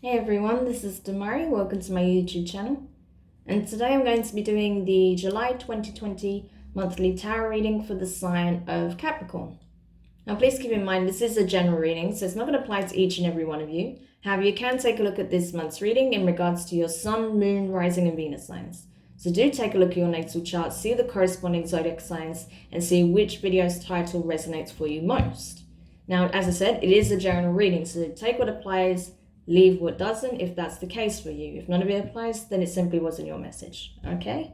Hey everyone, this is Demari. Welcome to my YouTube channel. And today I'm going to be doing the July 2020 monthly tarot reading for the sign of Capricorn. Now please keep in mind this is a general reading, so it's not going to apply to each and every one of you. However, you can take a look at this month's reading in regards to your Sun, Moon, Rising and Venus signs. So do take a look at your natal chart, see the corresponding zodiac signs, and see which video's title resonates for you most. Now, as I said, it is a general reading, so take what applies, leave what doesn't if that's the case for you. If none of it applies, then it simply wasn't your message, okay?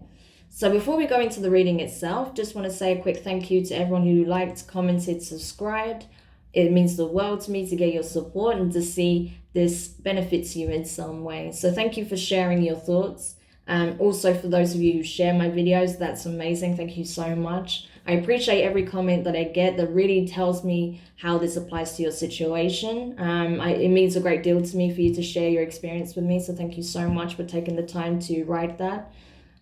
So before we go into the reading itself, just want to say a quick thank you to everyone who liked, commented, subscribed. It means the world to me to get your support and to see this benefits you in some way. So thank you for sharing your thoughts. Also for those of you who share my videos, that's amazing. Thank you so much. I appreciate every comment that I get that really tells me how this applies to your situation. It means a great deal to me for you to share your experience with me. So thank you so much for taking the time to write that.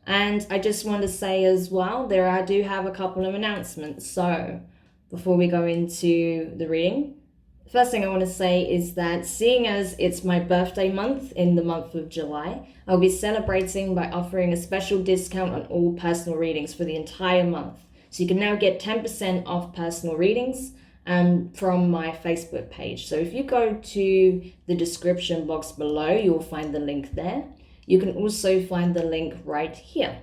And I just want to say as well, I do have a couple of announcements. So before we go into the reading, the first thing I want to say is that seeing as it's my birthday month in the month of July, I'll be celebrating by offering a special discount on all personal readings for the entire month. So you can now get 10% off personal readings from my Facebook page. So if you go to the description box below, you'll find the link there. You can also find the link right here.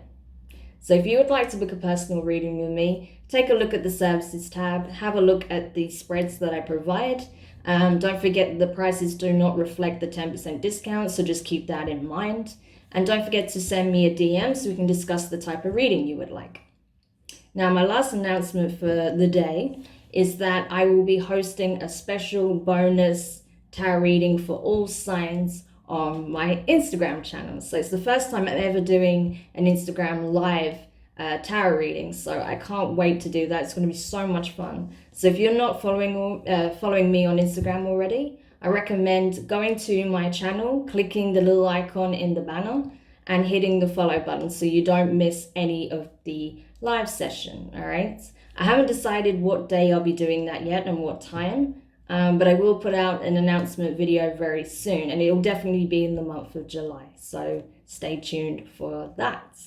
So if you would like to book a personal reading with me, take a look at the services tab, have a look at the spreads that I provide. Don't forget the prices do not reflect the 10% discount, so just keep that in mind. And don't forget to send me a DM so we can discuss the type of reading you would like. Now, my last announcement for the day is that I will be hosting a special bonus tarot reading for all signs on my Instagram channel. So it's the first time I'm ever doing an Instagram live tarot reading. So I can't wait to do that. It's going to be so much fun. So if you're not following me on Instagram already, I recommend going to my channel, clicking the little icon in the banner and hitting the follow button so you don't miss any of the live session, all right? I haven't decided what day I'll be doing that yet and what time, but I will put out an announcement video very soon, and it'll definitely be in the month of July, so stay tuned for that.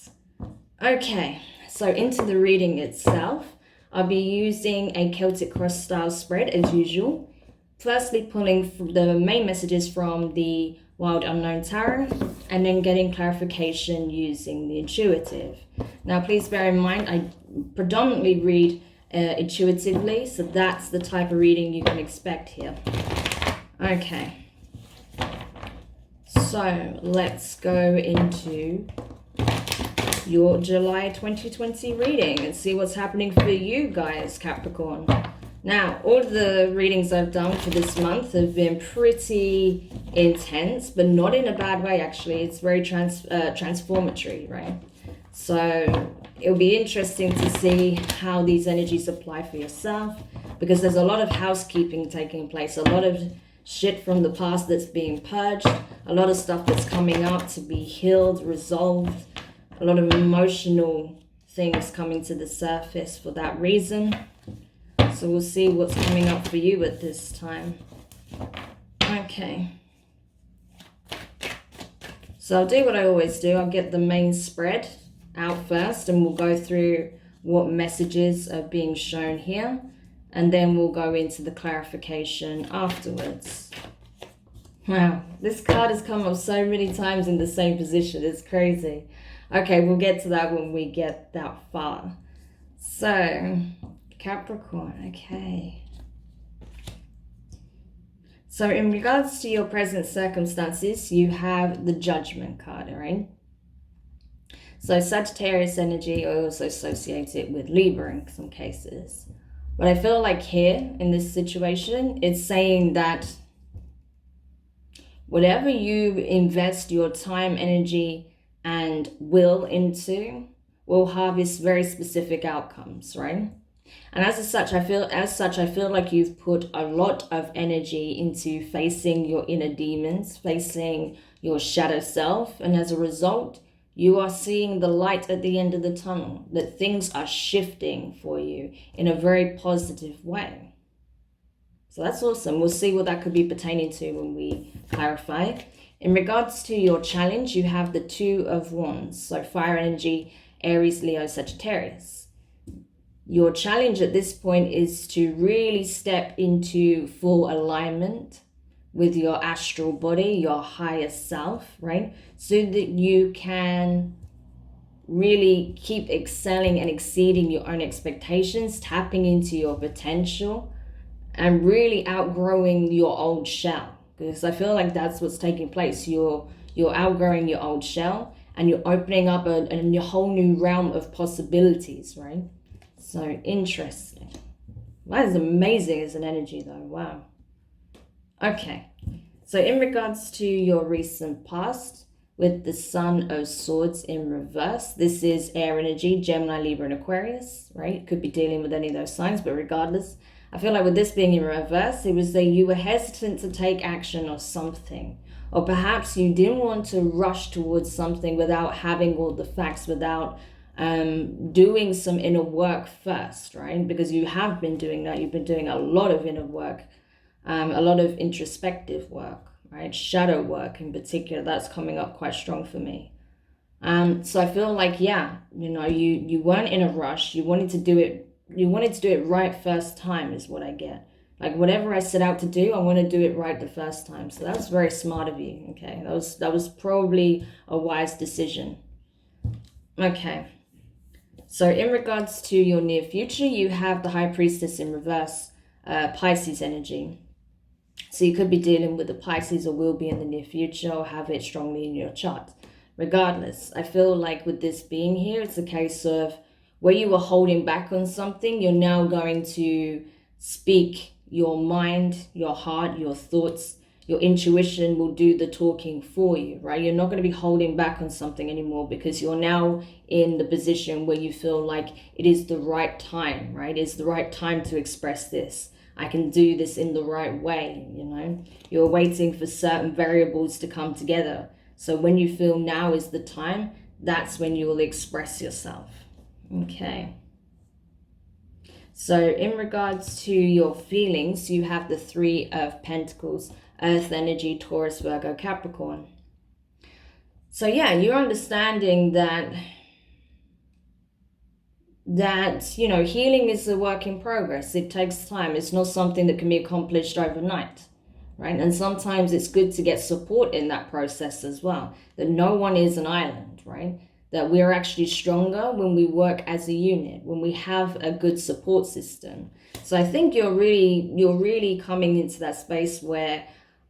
Okay, so into the reading itself, I'll be using a Celtic cross style spread as usual. Firstly, pulling the main messages from the Wild Unknown Tarot, and then getting clarification using the intuitive. Now, please bear in mind, I predominantly read intuitively, so that's the type of reading you can expect here. Okay, so let's go into your July 2020 reading and see what's happening for you guys, Capricorn. Now, all the readings I've done for this month have been pretty intense, but not in a bad way, actually. It's very transformatory, right? So it'll be interesting to see how these energies apply for yourself, because there's a lot of housekeeping taking place, a lot of shit from the past that's being purged, a lot of stuff that's coming up to be healed, resolved, a lot of emotional things coming to the surface for that reason. So we'll see what's coming up for you at this time. Okay. So I'll do what I always do. I'll get the main spread out first, and we'll go through what messages are being shown here. And then we'll go into the clarification afterwards. Wow, this card has come up so many times in the same position. It's crazy. Okay, we'll get to that when we get that far. So, Capricorn, okay. So in regards to your present circumstances, you have the Judgment card, all right? So Sagittarius energy, I also associate it with Libra in some cases. But I feel like here in this situation, it's saying that whatever you invest your time, energy, and will into will harvest very specific outcomes, right? And as such, I feel like you've put a lot of energy into facing your inner demons, facing your shadow self, and as a result, you are seeing the light at the end of the tunnel, that things are shifting for you in a very positive way. So that's awesome. We'll see what that could be pertaining to when we clarify. In regards to your challenge, you have the Two of Wands, so fire energy, Aries, Leo, Sagittarius. Your challenge at this point is to really step into full alignment with your astral body, your higher self, right? So that you can really keep excelling and exceeding your own expectations, tapping into your potential, and really outgrowing your old shell. Because I feel like that's what's taking place. You're outgrowing your old shell, and you're opening up a whole new realm of possibilities, right? So interesting. That is amazing as an energy though. Wow. Okay. So in regards to your recent past, with the Sun of Swords in reverse, this is air energy, Gemini, Libra, and Aquarius, right? Could be dealing with any of those signs, but regardless, I feel like with this being in reverse, it was that you were hesitant to take action or something. Or perhaps you didn't want to rush towards something without having all the facts, without doing some inner work first, right? Because you have been doing that. You've been doing a lot of inner work, a lot of introspective work, right? Shadow work in particular, that's coming up quite strong for me. So I feel like, yeah, you weren't in a rush. You wanted to do it right first time is what I get. Like whatever I set out to do, I want to do it right the first time. So that's very smart of you. Okay, that was probably a wise decision. Okay. So in regards to your near future, you have the High Priestess in reverse, Pisces energy. So you could be dealing with the Pisces, or will be in the near future, or have it strongly in your chart. Regardless, I feel like with this being here, it's a case of where you were holding back on something, you're now going to speak your mind, your heart, your thoughts. Your intuition will do the talking for you, right? You're not going to be holding back on something anymore, because you're now in the position where you feel like it is the right time, right? It's the right time to express this. I can do this in the right way, You're waiting for certain variables to come together. So when you feel now is the time, that's when you will express yourself. Okay. So in regards to your feelings, you have the Three of Pentacles, Earth energy, Taurus, Virgo, Capricorn. So yeah, you're understanding that healing is a work in progress. It takes time. It's not something that can be accomplished overnight, right? And sometimes it's good to get support in that process as well, that no one is an island, right? That we're actually stronger when we work as a unit, when we have a good support system. So I think you're really coming into that space where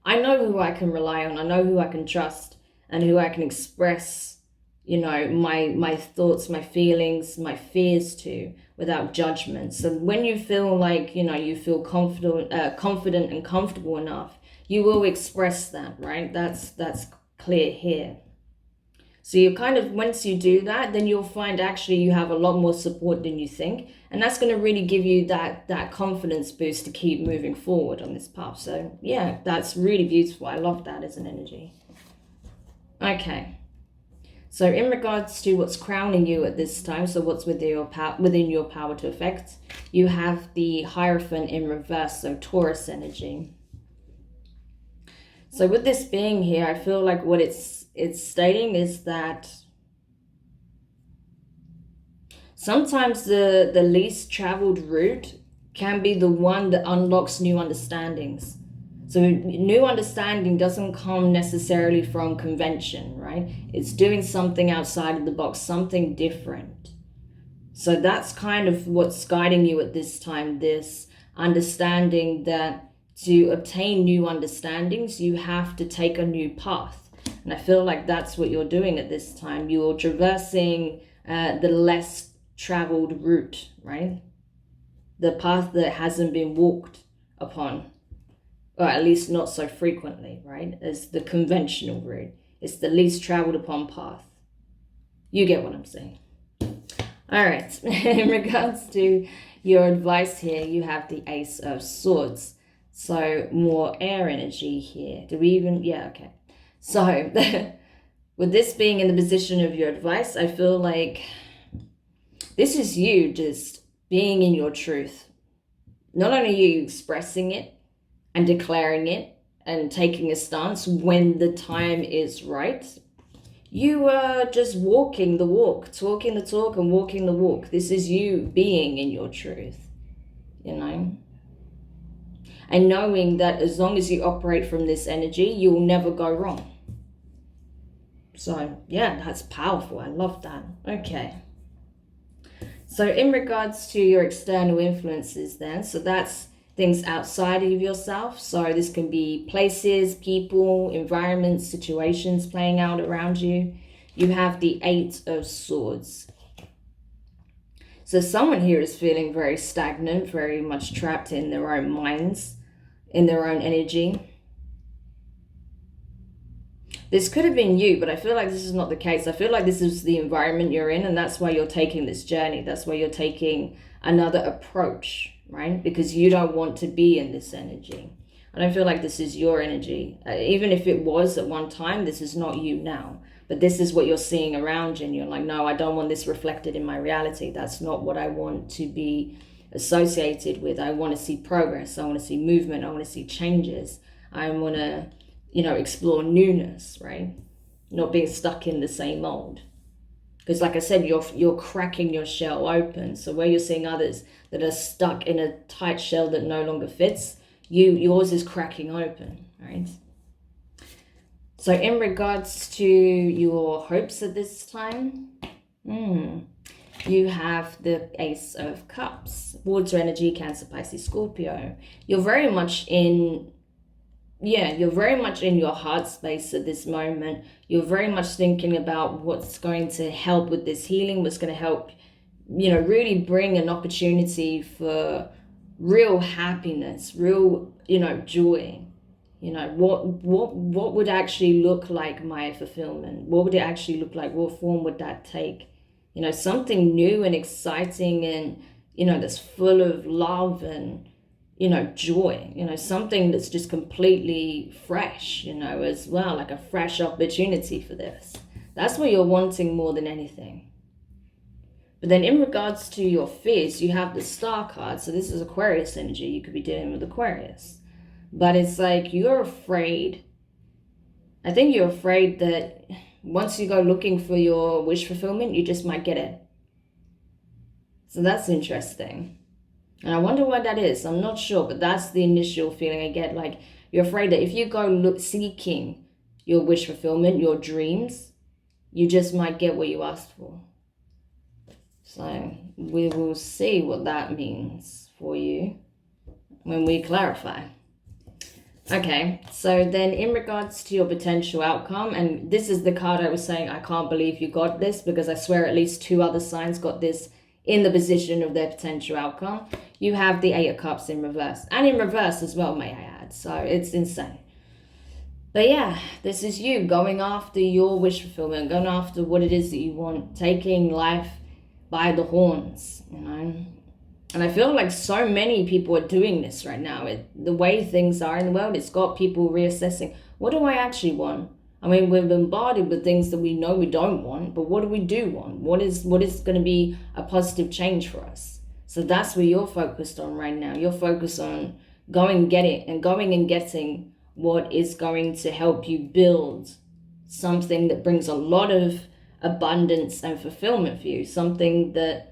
I know who I can rely on, I know who I can trust, and who I can express, my thoughts, my feelings, my fears to, without judgment. So when you feel like, you feel confident and comfortable enough, you will express that, right? That's clear here. So you once you do that, then you'll find actually you have a lot more support than you think. And that's going to really give you that confidence boost to keep moving forward on this path. So yeah, that's really beautiful. I love that as an energy. Okay. So in regards to what's crowning you at this time, so what's within your power to affect, you have the Hierophant in reverse, so Taurus energy. So with this being here, I feel like what it's stating is that sometimes the least traveled route can be the one that unlocks new understandings. So new understanding doesn't come necessarily from convention, right? It's doing something outside of the box, something different. So that's kind of what's guiding you at this time, this understanding that to obtain new understandings, you have to take a new path. And I feel like that's what you're doing at this time. You're traversing the less traveled route, right? The path that hasn't been walked upon, or at least not so frequently, right? As the conventional route. It's the least traveled upon path. You get what I'm saying. All right. In regards to your advice here, you have the Ace of Swords. So more air energy here. Yeah, okay. So with this being in the position of your advice, I feel like this is you just being in your truth. Not only are you expressing it and declaring it and taking a stance when the time is right. You are just walking the walk, talking the talk and walking the walk. This is you being in your truth, you know? And knowing that as long as you operate from this energy, you'll never go wrong. So, yeah, that's powerful. I love that. Okay. So in regards to your external influences then, so that's things outside of yourself. So this can be places, people, environments, situations playing out around you. You have the 8 of Swords. So someone here is feeling very stagnant, very much trapped in their own minds, in their own energy. This could have been you, but I feel like this is not the case. I feel like this is the environment you're in, and that's why you're taking this journey. That's why you're taking another approach, right? Because you don't want to be in this energy. I don't feel like this is your energy. Even if it was at one time, this is not you now. But this is what you're seeing around you, and you're like, no, I don't want this reflected in my reality. That's not what I want to be associated with. I want to see progress. I want to see movement. I want to see changes. I want to, you know, explore newness, right? Not being stuck in the same mold. Because like I said, you're cracking your shell open. So where you're seeing others that are stuck in a tight shell that no longer fits, yours is cracking open, right? So in regards to your hopes at this time, you have the Ace of Cups, water energy, Cancer, Pisces, Scorpio. You're very much in you're very much in your heart space at this moment. You're very much thinking about what's going to help with this healing, what's going to help, you know, really bring an opportunity for real happiness, real, you know, joy. You know, what would actually look like my fulfillment? What would it actually look like? What form would that take? You know, something new and exciting and, you know, that's full of love and, you know, joy, you know, something that's just completely fresh, you know, as well, like a fresh opportunity for this. That's what you're wanting more than anything. But then in regards to your fears, you have the Star card. So this is Aquarius energy. You could be dealing with Aquarius. But it's like you're afraid. I think you're afraid that once you go looking for your wish fulfillment, you just might get it. So that's interesting. And I wonder why that is. I'm not sure, but that's the initial feeling I get. Like, you're afraid that if you go seeking your wish fulfillment, your dreams, you just might get what you asked for. So we will see what that means for you when we clarify. Okay, so then in regards to your potential outcome, and this is the card I was saying, I can't believe you got this, because I swear at least 2 other signs got this in the position of their potential outcome. You have the 8 of Cups in reverse, and in reverse as well, may I add. So it's insane. But yeah, this is you going after your wish fulfillment, going after what it is that you want, taking life by the horns, you know. And I feel like so many people are doing this right now. The way things are in the world, it's got people reassessing, what do I actually want? I mean, we're bombarded with things that we know we don't want, but what do we do want? What is going to be a positive change for us? So that's where you're focused on right now. You're focused on going and getting what is going to help you build something that brings a lot of abundance and fulfillment for you, something that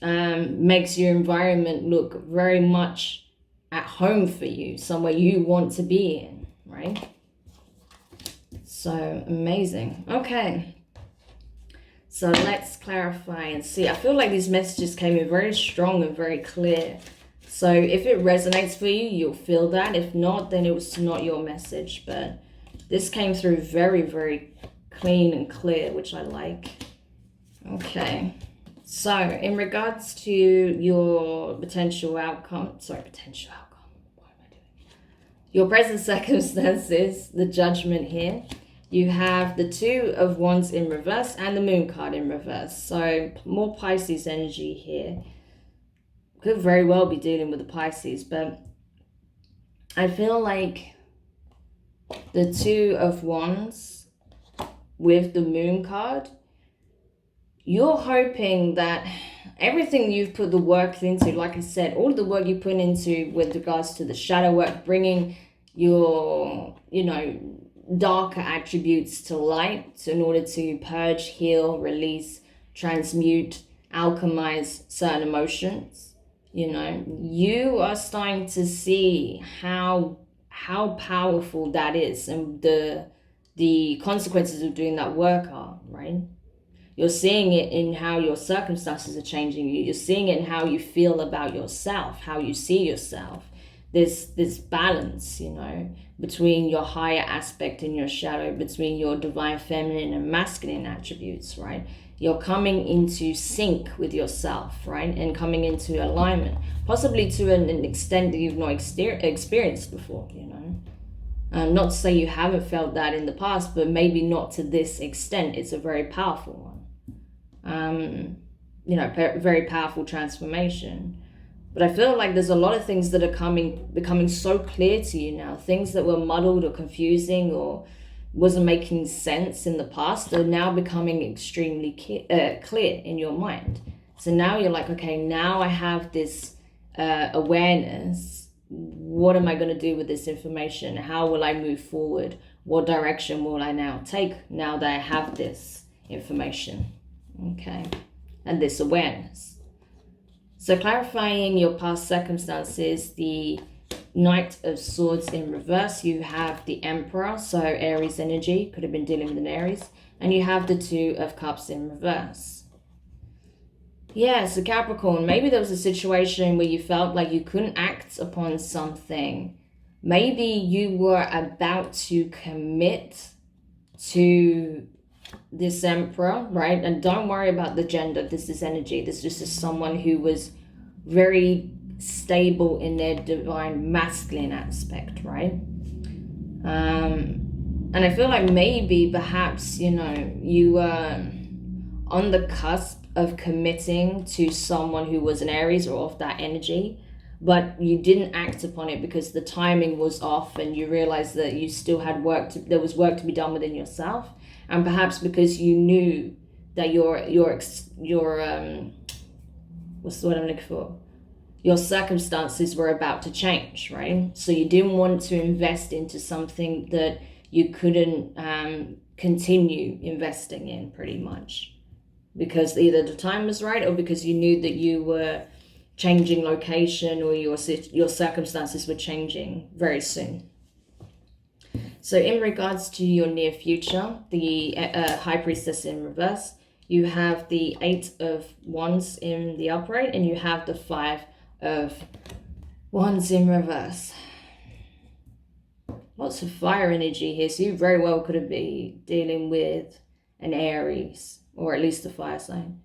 makes your environment look very much at home for you, somewhere you want to be in, right? So amazing. Okay, so let's clarify and see. I feel like these messages came in very strong and very clear. So if it resonates for you, you'll feel that. If not, then it was not your message. But this came through very, very clean and clear, which I like. Okay. So in regards to your potential outcome, what am I doing? Your present circumstances, the Judgment here. You have the 2 of Wands in reverse and the Moon card in reverse. So more Pisces energy here. Could very well be dealing with the Pisces, but I feel like the 2 of Wands with the Moon card, you're hoping that everything you've put the work into, like I said, all of the work you put into with regards to the shadow work, bringing your, darker attributes to light in order to purge, heal, release, transmute, alchemize certain emotions. You are starting to see how powerful that is, and the consequences of doing that work are, right? You're seeing it in how your circumstances are changing you. You're seeing it in how you feel about yourself, how you see yourself. This balance, between your higher aspect and your shadow, between your divine feminine and masculine attributes, right? You're coming into sync with yourself, right? And coming into alignment, possibly to an extent that you've not experienced before, not to say you haven't felt that in the past, but maybe not to this extent. It's a very powerful one. Very powerful transformation. But I feel like there's a lot of things that are becoming so clear to you now. Things that were muddled or confusing or wasn't making sense in the past are now becoming extremely clear in your mind. So now you're like, okay, now I have this awareness. What am I going to do with this information? How will I move forward? What direction will I now take now that I have this information? Okay, and this awareness. So clarifying your past circumstances, the Knight of Swords in reverse, you have the Emperor, so Aries energy, could have been dealing with an Aries, and you have the Two of Cups in reverse. Yeah, so Capricorn, maybe there was a situation where you felt like you couldn't act upon something. Maybe you were about to commit to this Emperor, right? And don't worry about the gender. This is energy. This is just someone who was very stable in their divine masculine aspect, right? And I feel like maybe perhaps, you were on the cusp of committing to someone who was an Aries or of that energy, but you didn't act upon it because the timing was off, and you realized that you still had there was work to be done within yourself. And perhaps because you knew that your what's the word I'm looking for? Your circumstances were about to change, right? So you didn't want to invest into something that you couldn't continue investing in, pretty much, because either the time was right or because you knew that you were changing location or your circumstances were changing very soon. So in regards to your near future, the High Priestess in reverse, you have the Eight of Wands in the upright, and you have the Five of Wands in reverse. Lots of fire energy here, so you very well could have been dealing with an Aries, or at least a fire sign.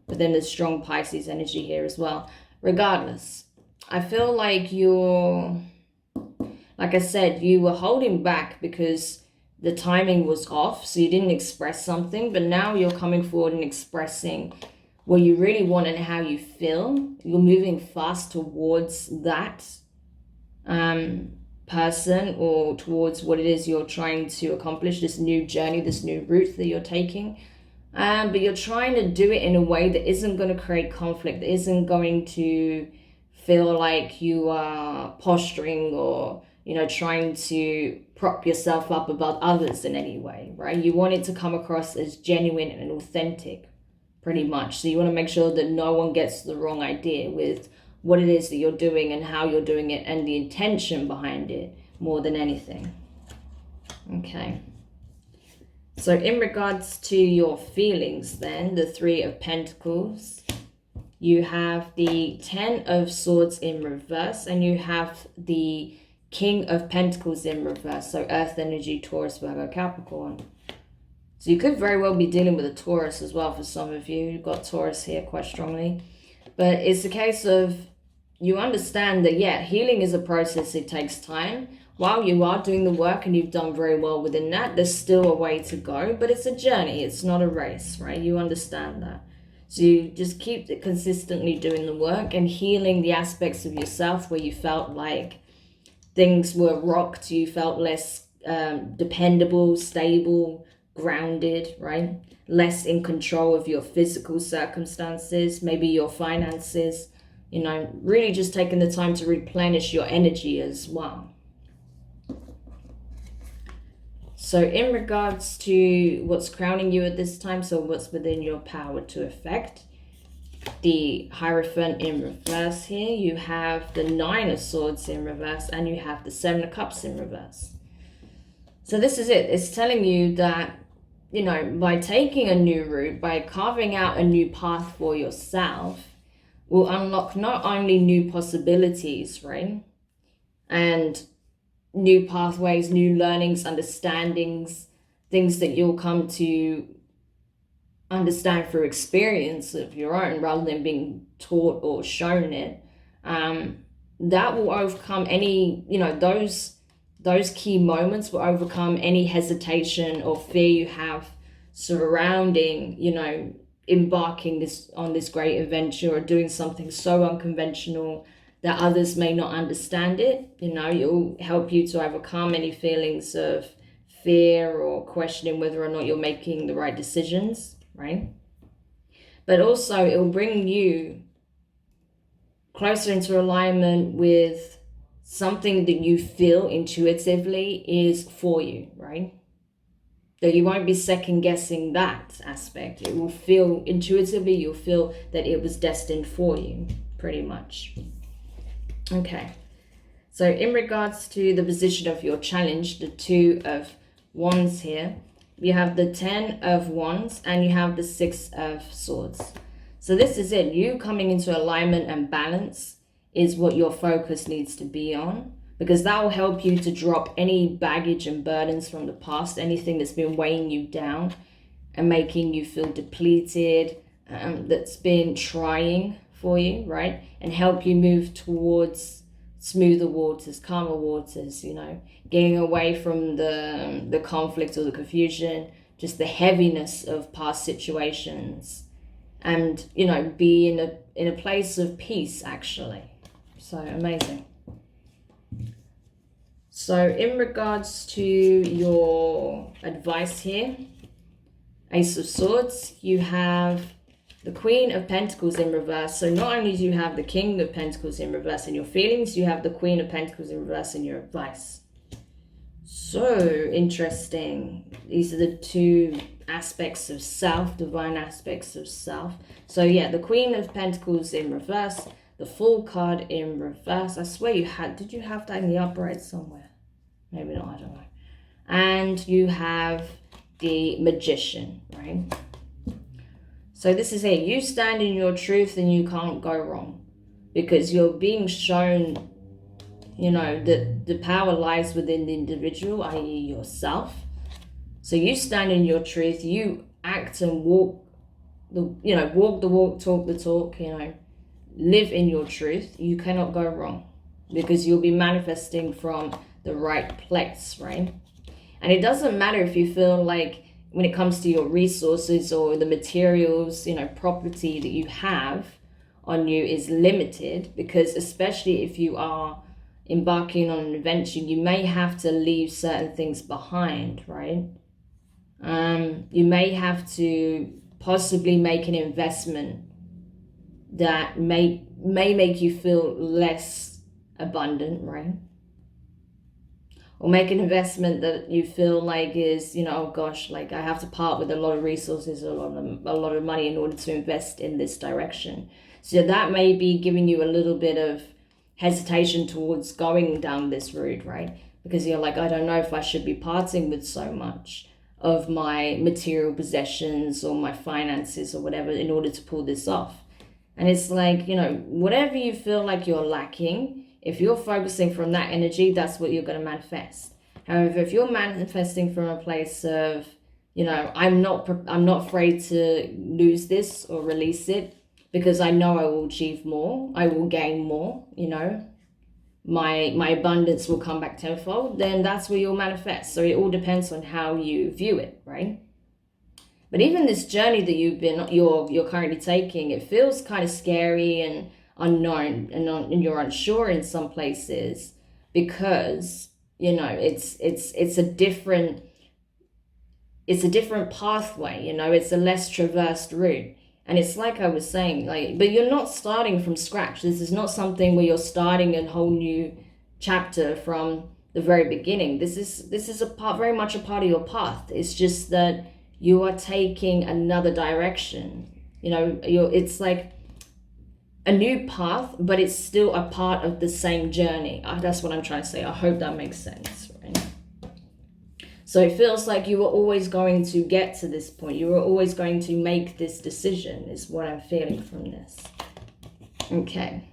But then there's strong Pisces energy here as well. Regardless, I feel like like I said, you were holding back because the timing was off, so you didn't express something, but now you're coming forward and expressing what you really want and how you feel. You're moving fast towards that person, or towards what it is you're trying to accomplish, this new journey, this new route that you're taking. But you're trying to do it in a way that isn't going to create conflict, that isn't going to feel like you are posturing or trying to prop yourself up above others in any way, right? You want it to come across as genuine and authentic, pretty much. So you want to make sure that no one gets the wrong idea with what it is that you're doing and how you're doing it and the intention behind it more than anything. Okay. So in regards to your feelings then, the Three of Pentacles, you have the Ten of Swords in reverse, and you have the King of Pentacles in reverse, so Earth energy, Taurus, Virgo, Capricorn. So you could very well be dealing with a Taurus as well for some of you. You've got Taurus here quite strongly. But it's a case of you understand that, yeah, healing is a process. It takes time. While you are doing the work and you've done very well within that, there's still a way to go. But it's a journey. It's not a race, right? You understand that. So you just keep consistently doing the work and healing the aspects of yourself where you felt like things were rocked, you felt less dependable, stable, grounded, right? Less in control of your physical circumstances, maybe your finances, really just taking the time to replenish your energy as well. So in regards to what's crowning you at this time, so what's within your power to affect, the Hierophant in reverse here, you have the Nine of Swords in reverse, and you have the Seven of Cups in reverse. So this is it. It's telling you that, you know, by taking a new route, by carving out a new path for yourself, will unlock not only new possibilities, right? And new pathways, new learnings, understandings, things that you'll come to understand through experience of your own rather than being taught or shown it. That will overcome any, you know, those key moments will overcome any hesitation or fear you have surrounding, you know, embarking on this great adventure or doing something so unconventional that others may not understand it. You know, it'll help you to overcome any feelings of fear or questioning whether or not you're making the right decisions, right? But also it will bring you closer into alignment with something that you feel intuitively is for you, right? That you won't be second guessing that aspect. It will feel intuitively, you'll feel that it was destined for you, pretty much. Okay, so in regards to the position of your challenge, the Two of Wands here, you have the Ten of Wands and you have the Six of Swords. So this is it. You coming into alignment and balance is what your focus needs to be on, because that will help you to drop any baggage and burdens from the past, anything that's been weighing you down and making you feel depleted, that's been trying for you, right? And help you move towards smoother waters, calmer waters, you know, getting away from the conflict or the confusion, just the heaviness of past situations, and, you know, be in a place of peace, actually. So amazing. So in regards to your advice here, Ace of Swords, you have the Queen of Pentacles in reverse. So not only do you have the King of Pentacles in reverse in your feelings, you have the Queen of Pentacles in reverse in your advice. So interesting. These are the two aspects of self, divine aspects of self. So yeah, the Queen of Pentacles in reverse, the Fool card in reverse. I swear did you have that in the upright somewhere? Maybe not, I don't know. And you have the Magician, right? So this is it. You stand in your truth and you can't go wrong, because you're being shown, you know, that the power lies within the individual, i.e. yourself. So you stand in your truth, you act and walk the walk, talk the talk, you know, live in your truth. You cannot go wrong, because you'll be manifesting from the right place, right? And it doesn't matter if you feel like, when it comes to your resources or the materials, you know, property that you have on you is limited, because especially if you are embarking on an adventure, you may have to leave certain things behind, right? You may have to possibly make an investment that may make you feel less abundant, right? Or make an investment that you feel like is, you know, oh gosh, like I have to part with a lot of resources, a lot of money in order to invest in this direction. So that may be giving you a little bit of hesitation towards going down this route, right? Because you're like, I don't know if I should be parting with so much of my material possessions or my finances or whatever in order to pull this off. And it's like, you know, whatever you feel like you're lacking, if you're focusing from that energy, that's what you're going to manifest. However, if you're manifesting from a place of, you know, I'm not afraid to lose this or release it, because I know I will achieve more, I will gain more, you know, my abundance will come back tenfold, then that's where you'll manifest. So it all depends on how you view it, right? But even this journey that you're currently taking, it feels kind of scary and unknown, and you're unsure in some places, because, you know, it's a different pathway, you know, it's a less traversed route. And it's like I was saying, like, but you're not starting from scratch. This is not something where you're starting a whole new chapter from the very beginning. This is a part, very much a part of your path. It's just that you are taking another direction. You know, it's like a new path, but it's still a part of the same journey. That's what I'm trying to say. I hope that makes sense, right? So it feels like you were always going to get to this point. You were always going to make this decision, is what I'm feeling from this. Okay.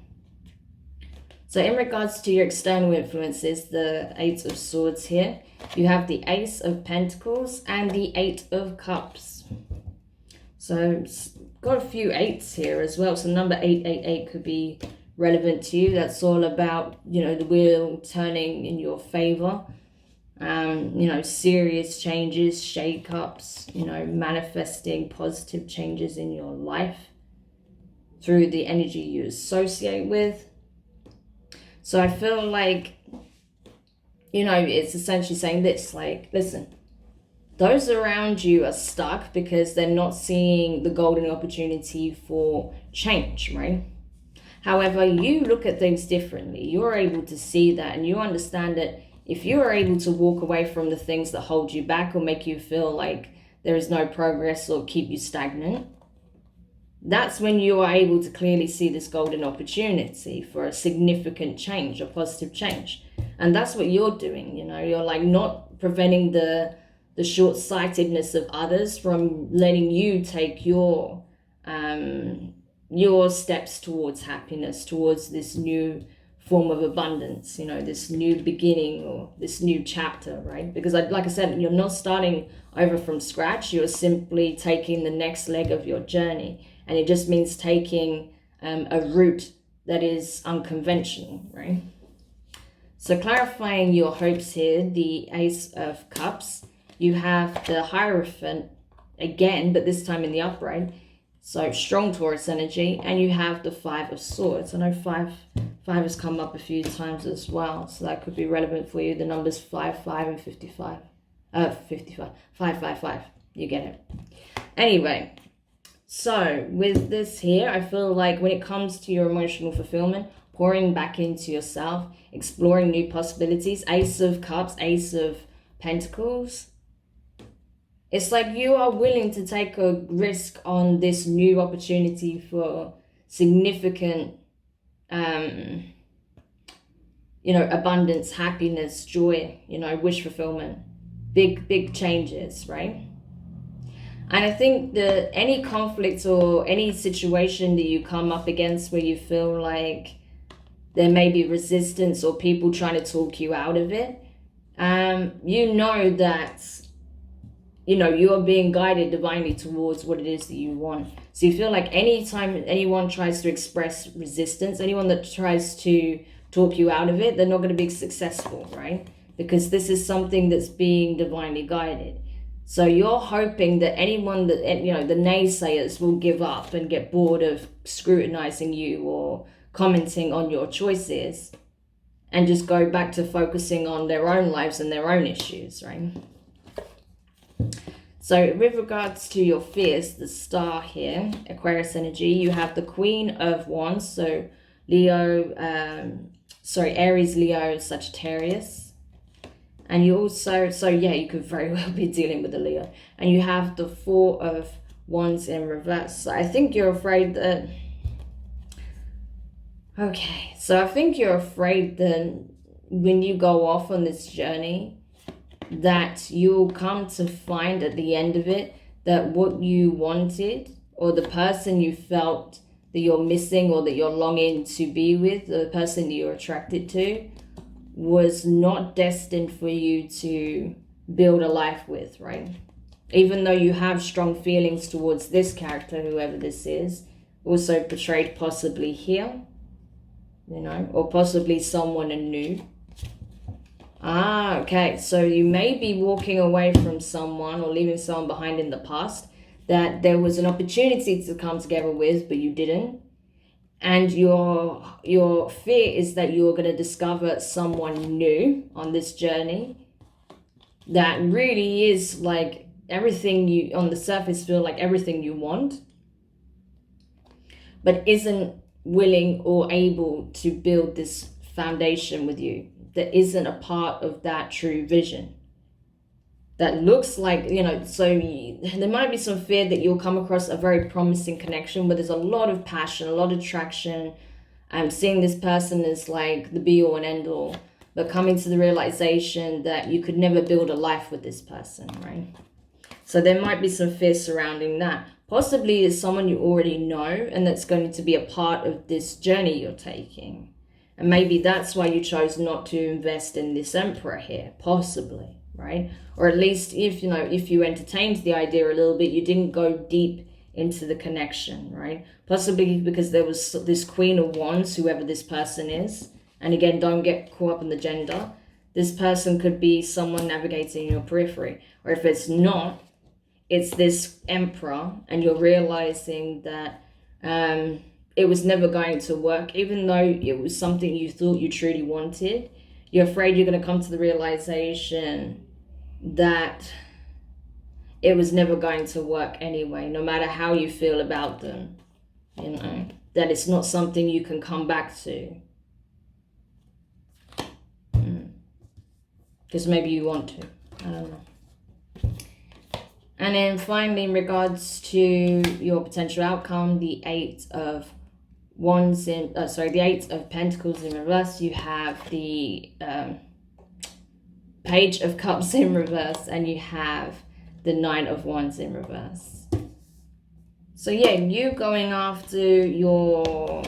So in regards to your external influences, the Eight of Swords here, you have the Ace of Pentacles and the Eight of Cups. So got a few eights here as well. So number 888 could be relevant to you. That's all about, you know, the wheel turning in your favor. You know, serious changes, shake-ups, you know, manifesting positive changes in your life through the energy you associate with. So I feel like, you know, it's essentially saying this, like, listen, those around you are stuck because they're not seeing the golden opportunity for change, right? However, you look at things differently. You're able to see that, and you understand that if you are able to walk away from the things that hold you back or make you feel like there is no progress or keep you stagnant, that's when you are able to clearly see this golden opportunity for a significant change, a positive change. And that's what you're doing, you know. You're like not preventing the short-sightedness of others from letting you take your steps towards happiness, towards this new form of abundance, you know, this new beginning or this new chapter, right? Because like I said, you're not starting over from scratch. You're simply taking the next leg of your journey. And it just means taking a route that is unconventional, right? So clarifying your hopes here, the Ace of Cups, you have the Hierophant again, but this time in the upright. So strong Taurus energy, and you have the Five of Swords. I know five has come up a few times as well, so that could be relevant for you. The numbers 5, 5, and 55. 55. 5, 5, 5. You get it. Anyway, so with this here, I feel like when it comes to your emotional fulfillment, pouring back into yourself, exploring new possibilities, Ace of Cups, Ace of Pentacles, it's like you are willing to take a risk on this new opportunity for significant, you know, abundance, happiness, joy, you know, wish fulfillment, big changes, right? And I think that any conflict or any situation that you come up against where you feel like there may be resistance or people trying to talk you out of it, you know that, you know, you're being guided divinely towards what it is that you want. So you feel like anytime anyone tries to express resistance, anyone that tries to talk you out of it, they're not going to be successful, right? Because this is something that's being divinely guided. So you're hoping that anyone that, you know, the naysayers will give up and get bored of scrutinizing you or commenting on your choices and just go back to focusing on their own lives and their own issues, right? So with regards to your fears, the star here, Aquarius energy, you have the Queen of Wands, so Aries, Leo, Sagittarius. And you also, so yeah, you could very well be dealing with a Leo. And you have the Four of Wands in reverse. So I think you're afraid that, okay, so I think you're afraid that when you go off on this journey, that you'll come to find at the end of it that what you wanted or the person you felt that you're missing or that you're longing to be with, the person that you're attracted to, was not destined for you to build a life with, right? Even though you have strong feelings towards this character, whoever this is, also portrayed possibly here, you know, or possibly someone new. Okay, so you may be walking away from someone or leaving someone behind in the past that there was an opportunity to come together with, but you didn't. And your fear is that you're going to discover someone new on this journey that really is like everything you, on the surface, feel like everything you want, but isn't willing or able to build this foundation with you, that isn't a part of that true vision. That looks like, there might be some fear that you'll come across a very promising connection where there's a lot of passion, a lot of attraction. Seeing this person as like the be all and end all, but coming to the realization that you could never build a life with this person, right? So there might be some fear surrounding that. Possibly it's someone you already know and that's going to be a part of this journey you're taking. And maybe that's why you chose not to invest in this emperor here, possibly, right? Or at least if you entertained the idea a little bit, you didn't go deep into the connection, right? Possibly because there was this Queen of Wands, whoever this person is. And again, don't get caught up in the gender. This person could be someone navigating your periphery. Or if it's not, it's this emperor and you're realizing that it was never going to work, even though it was something you thought you truly wanted. You're afraid you're going to come to the realization that it was never going to work anyway, no matter how you feel about them, that it's not something you can come back to. Because maybe you want to, I don't know. And then finally, in regards to your potential outcome, the Eight of Pentacles in reverse, you have the Page of Cups in reverse, and you have the Nine of Wands in reverse. So yeah, you going after your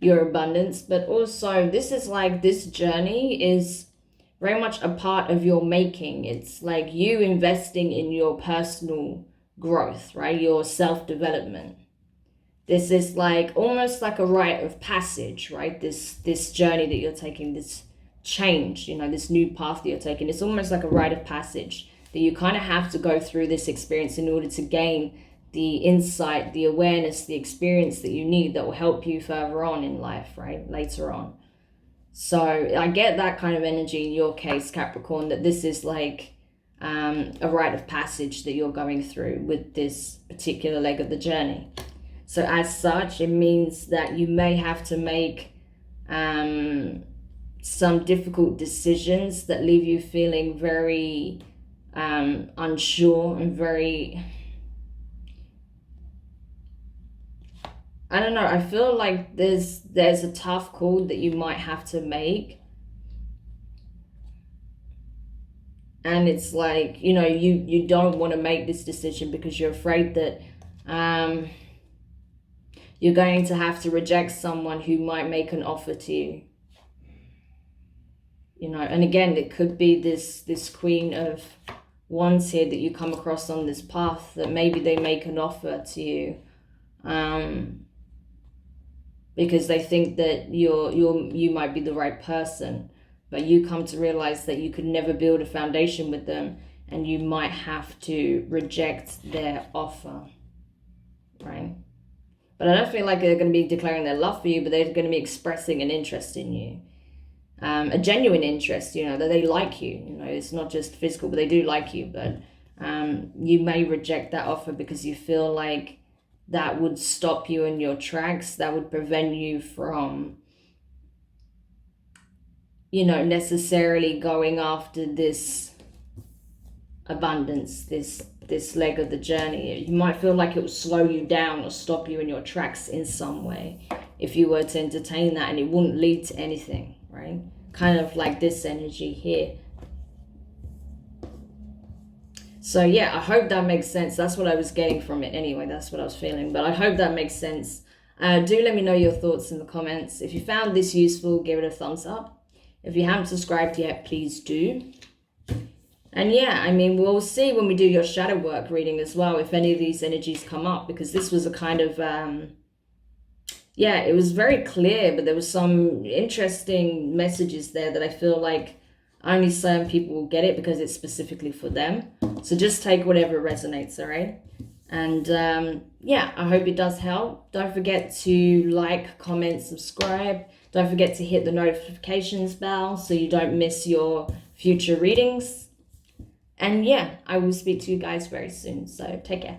abundance, but also this journey is very much a part of your making. It's like you investing in your personal growth, right? Your self-development. This is like almost like a rite of passage, right? This journey that you're taking, this change, this new path that you're taking. It's almost like a rite of passage that you kind of have to go through this experience in order to gain the insight, the awareness, the experience that you need that will help you further on in life, right? Later on. So I get that kind of energy in your case, Capricorn, that this is like a rite of passage that you're going through with this particular leg of the journey. So as such, it means that you may have to make some difficult decisions that leave you feeling very unsure and very, I don't know, I feel like there's a tough call that you might have to make. And it's like, you don't want to make this decision because you're afraid that you're going to have to reject someone who might make an offer to you. And again, it could be this Queen of Wands here that you come across on this path, that maybe they make an offer to you because they think that you might be the right person, but you come to realize that you could never build a foundation with them and you might have to reject their offer, right? But I don't feel like they're going to be declaring their love for you, but they're going to be expressing an interest in you. A genuine interest, that they like you. It's not just physical, but they do like you. But you may reject that offer because you feel like that would stop you in your tracks. That would prevent you from, necessarily going after this abundance, this leg of the journey. You might feel like it will slow you down or stop you in your tracks in some way if you were to entertain that, and it wouldn't lead to anything, right? Kind of like this energy here. So yeah, I hope that makes sense. That's what I was getting from it anyway. That's what I was feeling, but I hope that makes sense. Do let me know your thoughts in the comments. If you found this useful, give it a thumbs up. If you haven't subscribed yet, please do. And yeah, we'll see when we do your shadow work reading as well, if any of these energies come up, because this was a kind of, it was very clear, but there was some interesting messages there that I feel like only certain people will get it because it's specifically for them. So just take whatever resonates, all right? And I hope it does help. Don't forget to like, comment, subscribe. Don't forget to hit the notifications bell so you don't miss your future readings. And yeah, I will speak to you guys very soon. So take care.